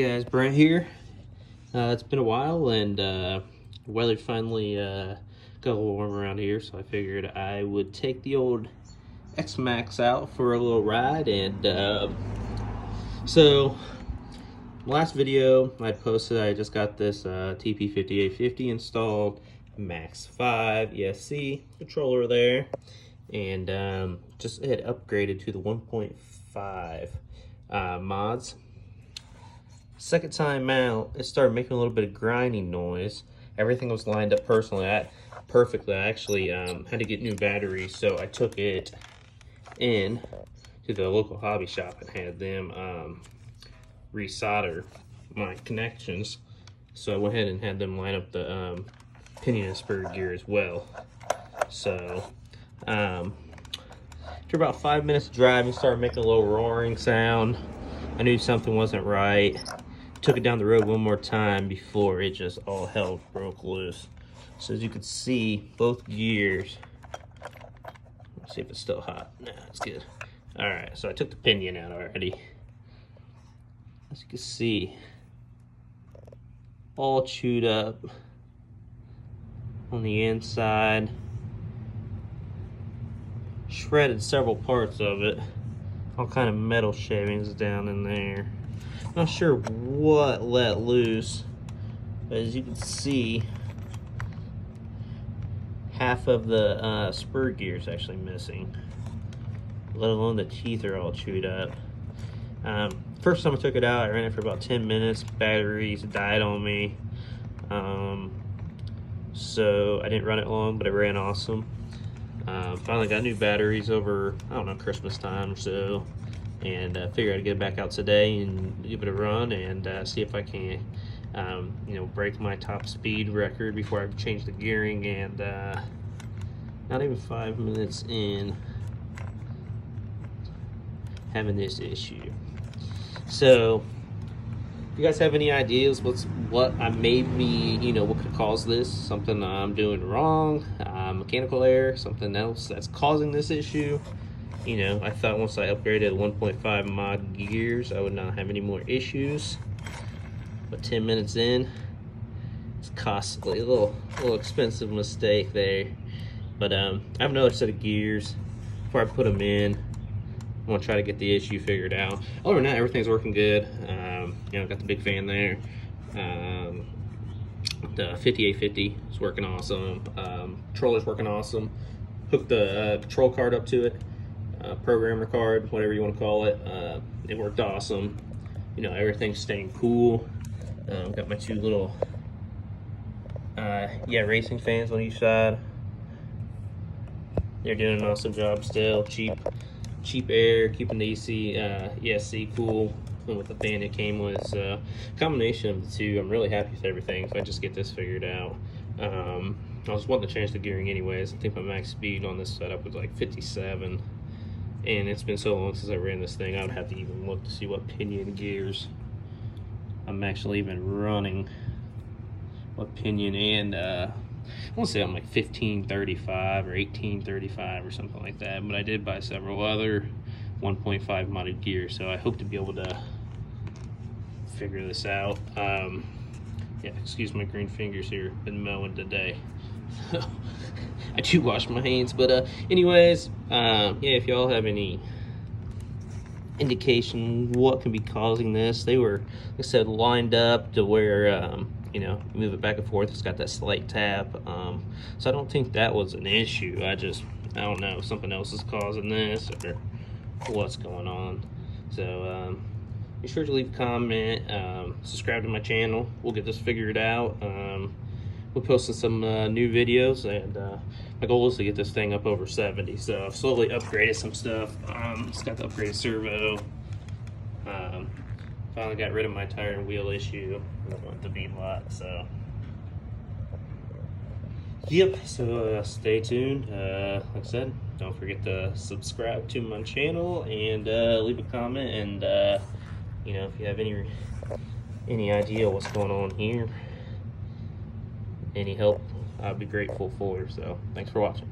Hey guys, Brent here. It's been a while, and weather finally got a little warm around here, so I figured I would take the old XMaxx out for a little ride. And so last video I posted, I just got this TP5850 installed, Max 5 ESC controller there, and just had upgraded to the 1.5 mods. Second time out, it started making a little bit of grinding noise. Everything was lined up perfectly. I actually had to get new batteries, so I took it in to the local hobby shop and had them resolder my connections. So I went ahead and had them line up the pinion and spur gear as well. So after about 5 minutes of driving, started making a little roaring sound. I knew something wasn't right. Took it down the road one more time before it just all hell broke loose. So as you can see, both gears, let's see if it's still hot. Nah, it's good. All right, so I took the pinion out already. As you can see, all chewed up on the inside. Shredded several parts of it. All kind of metal shavings down in there. Not sure what let loose, but as you can see, half of the spur gear is actually missing, let alone the teeth are all chewed up. First time I took it out, I ran it for about 10 minutes. Batteries died on me, so I didn't run it long, but it ran awesome. Finally got new batteries over, I don't know, Christmas time or so, and figured I'd get it back out today and give it a run and see if I can, break my top speed record before I change the gearing. And not even 5 minutes in, having this issue. So if you guys have any ideas what I may be, what could cause this, something I'm doing wrong, mechanical error, something else that's causing this issue. I thought once I upgraded 1.5 mod gears, I would not have any more issues. But 10 minutes in, it's costly, a little expensive mistake there. But I have another set of gears. Before I put them in, I'm gonna try to get the issue figured out. Other than that, everything's working good. Got the big fan there. The 5850 is working awesome. Controller's working awesome. Hooked the control card up to it. Programmer card, whatever you want to call it. It worked awesome. Everything's staying cool. Got my two little racing fans on each side. They're doing an awesome job still. Cheap air, keeping the ESC cool. And with the fan it came with, so combination of the two, I'm really happy with everything. If I just get this figured out, I was wanting to change the gearing anyways. I think my max speed on this setup was like 57. And it's been so long since I ran this thing, I would have to even look to see what pinion gears I'm actually even running. What pinion, and I want to say I'm like 1535 or 1835 or something like that. But I did buy several other 1.5 modded gears, so I hope to be able to figure this out. Excuse my green fingers here, been mowing today. I do wash my hands, but anyways, if y'all have any indication what can be causing this, they were, like I said, lined up to where move it back and forth. It's got that slight tap, so I don't think that was an issue. I don't know if something else is causing this or what's going on. So be sure to leave a comment, subscribe to my channel. We'll get this figured out. We're posting some new videos, and my goal is to get this thing up over 70. So I've slowly upgraded some stuff. It's got the upgraded servo. Finally got rid of my tire and wheel issue with the beadlot. So yep. So stay tuned. Like I said, don't forget to subscribe to my channel and leave a comment. And if you have any idea what's going on here, any help, I'd be grateful for. So thanks for watching.